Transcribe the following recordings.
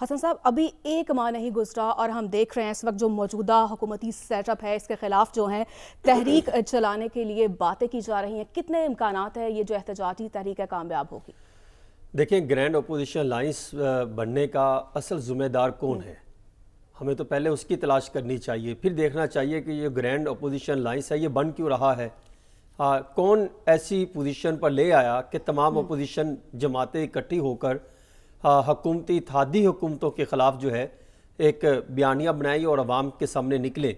حسن صاحب، ابھی ایک ماہ نہیں گزرا اور ہم دیکھ رہے ہیں اس وقت جو موجودہ حکومتی سیٹ اپ ہے اس کے خلاف جو ہیں تحریک چلانے کے لیے باتیں کی جا رہی ہیں. کتنے امکانات ہیں یہ جو احتجاجی تحریک ہے کامیاب ہوگی؟ دیکھیں، گرینڈ اپوزیشن الائنس بننے کا اصل ذمہ دار کون ہے؟ ہمیں تو پہلے اس کی تلاش کرنی چاہیے، پھر دیکھنا چاہیے کہ یہ گرینڈ اپوزیشن الائنس ہے یہ بن کیوں رہا ہے. کون ایسی پوزیشن پر لے آیا کہ تمام اپوزیشن جماعتیں اکٹھی ہو کر حکومتی اتحادی حکومتوں کے خلاف جو ہے ایک بیانیہ بنائی اور عوام کے سامنے نکلے.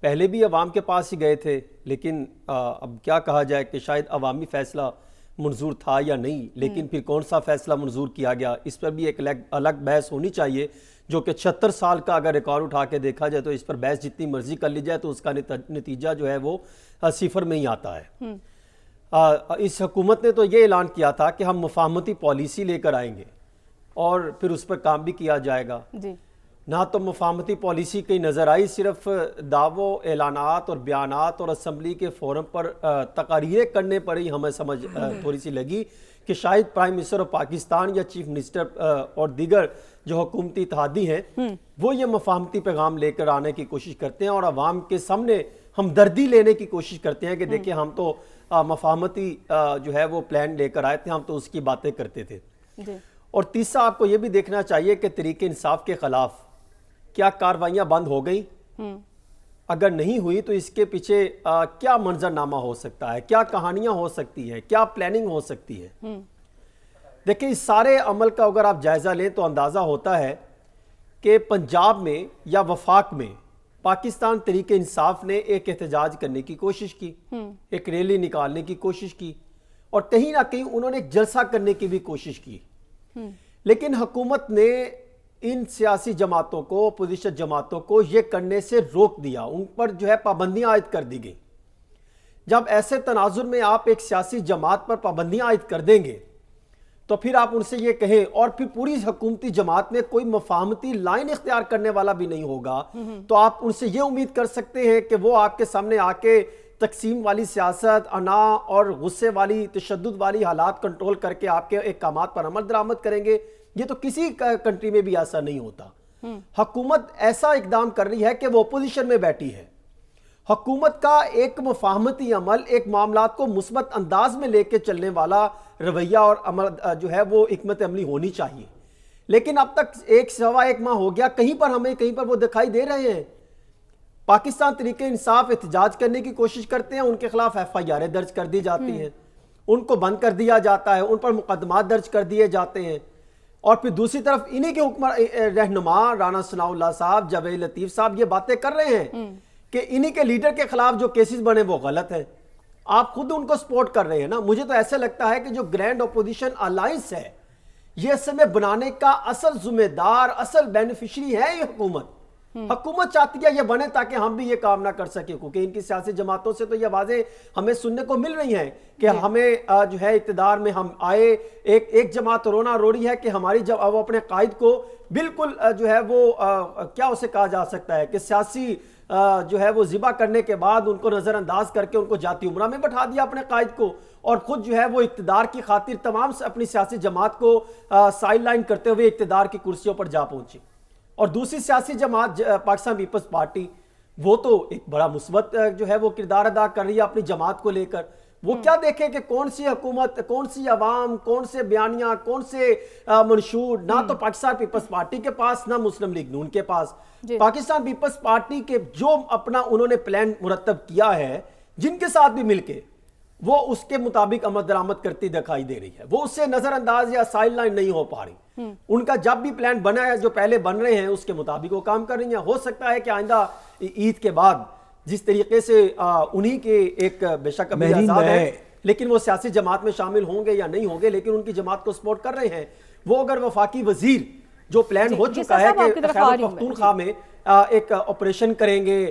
پہلے بھی عوام کے پاس ہی گئے تھے، لیکن اب کیا کہا جائے کہ شاید عوامی فیصلہ منظور تھا یا نہیں، لیکن پھر کون سا فیصلہ منظور کیا گیا اس پر بھی ایک الگ بحث ہونی چاہیے، جو کہ 76 سال کا اگر ریکارڈ اٹھا کے دیکھا جائے تو اس پر بحث جتنی مرضی کر لی جائے تو اس کا نتیجہ جو ہے وہ صفر میں ہی آتا ہے. اس حکومت نے تو یہ اعلان کیا تھا کہ ہم مفاہمتی پالیسی لے کر آئیں گے اور پھر اس پر کام بھی کیا جائے گا. نہ تو مفاہمتی پالیسی کی نظر آئی، صرف دعووں، اعلانات اور بیانات اور اسمبلی کے فورم پر تقاریر کرنے پر ہی ہمیں سمجھ تھوڑی سی لگی کہ شاید پرائم منسٹر آف پاکستان یا چیف منسٹر اور دیگر جو حکومتی اتحادی ہیں وہ یہ مفاہمتی پیغام لے کر آنے کی کوشش کرتے ہیں اور عوام کے سامنے ہمدردی لینے کی کوشش کرتے ہیں کہ دیکھیں ہم تو مفاہمتی جو ہے وہ پلان لے کر آئے تھے، ہم تو اس کی باتیں کرتے تھے. اور تیسرا آپ کو یہ بھی دیکھنا چاہیے کہ تحریک انصاف کے خلاف کیا کاروائیاں بند ہو گئیں؟ اگر نہیں ہوئی تو اس کے پیچھے کیا منظرنامہ ہو سکتا ہے، کیا کہانیاں ہو سکتی ہیں، کیا پلاننگ ہو سکتی ہے. دیکھیں، اس سارے عمل کا اگر آپ جائزہ لیں تو اندازہ ہوتا ہے کہ پنجاب میں یا وفاق میں پاکستان تحریک انصاف نے ایک احتجاج کرنے کی کوشش کی، ایک ریلی نکالنے کی کوشش کی اور کہیں نہ کہیں انہوں نے ایک جلسہ کرنے کی بھی کوشش کی. لیکن حکومت نے ان سیاسی جماعتوں کو، اپوزیشن جماعتوں کو یہ کرنے سے روک دیا، ان پر جو ہے پابندیاں عائد کر دی گئی. جب ایسے تناظر میں آپ ایک سیاسی جماعت پر پابندیاں عائد کر دیں گے تو پھر آپ ان سے یہ کہیں اور پھر پوری حکومتی جماعت میں کوئی مفاہمتی لائن اختیار کرنے والا بھی نہیں ہوگا تو آپ ان سے یہ امید کر سکتے ہیں کہ وہ آپ کے سامنے آ کے تقسیم والی سیاست، انا اور غصے والی، تشدد والی حالات کنٹرول کر کے آپ کے احکامات پر عمل درآمد کریں گے؟ یہ تو کسی کنٹری میں بھی ایسا نہیں ہوتا. حکومت ایسا اقدام کر رہی ہے کہ وہ اپوزیشن میں بیٹھی ہے. حکومت کا ایک مفاہمتی عمل، ایک معاملات کو مثبت انداز میں لے کے چلنے والا رویہ اور عمل جو ہے وہ حکمت عملی ہونی چاہیے. لیکن اب تک سوا ایک ماہ ہو گیا، کہیں پر وہ دکھائی دے رہے ہیں. پاکستان تحریک انصاف احتجاج کرنے کی کوشش کرتے ہیں، ان کے خلاف FIR درج کر دی جاتی ہیں، ان کو بند کر دیا جاتا ہے، ان پر مقدمات درج کر دیے جاتے ہیں. اور پھر دوسری طرف انہی کے رہنما رانا ثناء اللہ صاحب، جاوید لطیف صاحب یہ باتیں کر رہے ہیں کہ انہی کے لیڈر کے خلاف جو کیسز بنے وہ غلط ہیں. آپ خود ان کو سپورٹ کر رہے ہیں نا. مجھے تو ایسے لگتا ہے کہ جو گرینڈ اپوزیشن الائنس ہے یہ اس میں بنانے کا اصل ذمہ دار، اصل بینیفیشری ہے یہ حکومت. حکومت چاہتی ہے یہ بنے تاکہ ہم بھی یہ کام نہ کر سکیں، کیونکہ ان کی سیاسی جماعتوں سے تو یہ واضح ہمیں سننے کو مل رہی ہیں کہ ہمیں جو ہے اقتدار میں ہم آئے، ایک جماعت رونا رو رہی ہے کہ ہماری جب وہ اپنے قائد کو بالکل جو ہے وہ کیا اسے کہا جا سکتا ہے کہ سیاسی جو ہے وہ ذبح کرنے کے بعد ان کو نظر انداز کر کے ان کو جاتی عمرہ میں بٹھا دیا اپنے قائد کو، اور خود جو ہے وہ اقتدار کی خاطر تمام اپنی سیاسی جماعت کو سائیڈ لائن کرتے ہوئے اقتدار کی کرسیوں پر جا پہنچی. اور دوسری سیاسی جماعت پاکستان پیپلز پارٹی، وہ تو ایک بڑا مثبت جو ہے وہ کردار ادا کر رہی ہے اپنی جماعت کو لے کر. وہ کیا دیکھیں کہ کون سی حکومت، کون سی عوام، کون سے بیانیاں، کون سے منشور، نہ تو پاکستان پیپلز پارٹی کے پاس نہ مسلم لیگ نون کے پاس. پاکستان پیپلز پارٹی کے جو اپنا انہوں نے پلان مرتب کیا ہے، جن کے ساتھ بھی مل کے وہ اس کے مطابق عمل درآمد کرتی دکھائی دے رہی ہے. وہ اس سے نظر انداز یا سائیڈ لائن نہیں ہو پا رہی. ان کا جب بھی پلان بنا ہے، جو پہلے بن رہے ہیں اس کے مطابق وہ کام کر رہی ہیں. ہو سکتا ہے کہ آئندہ عید کے بعد جس طریقے سے انہی کے ایک بے شک ابھی آزاد ہے لیکن وہ سیاسی جماعت میں شامل ہوں گے یا نہیں ہوں گے، لیکن ان کی جماعت کو سپورٹ کر رہے ہیں. وہ اگر وفاقی وزیر جو پلان ہو چکا ہے کہ خیبر پختونخوا میں ایک آپریشن کریں گے،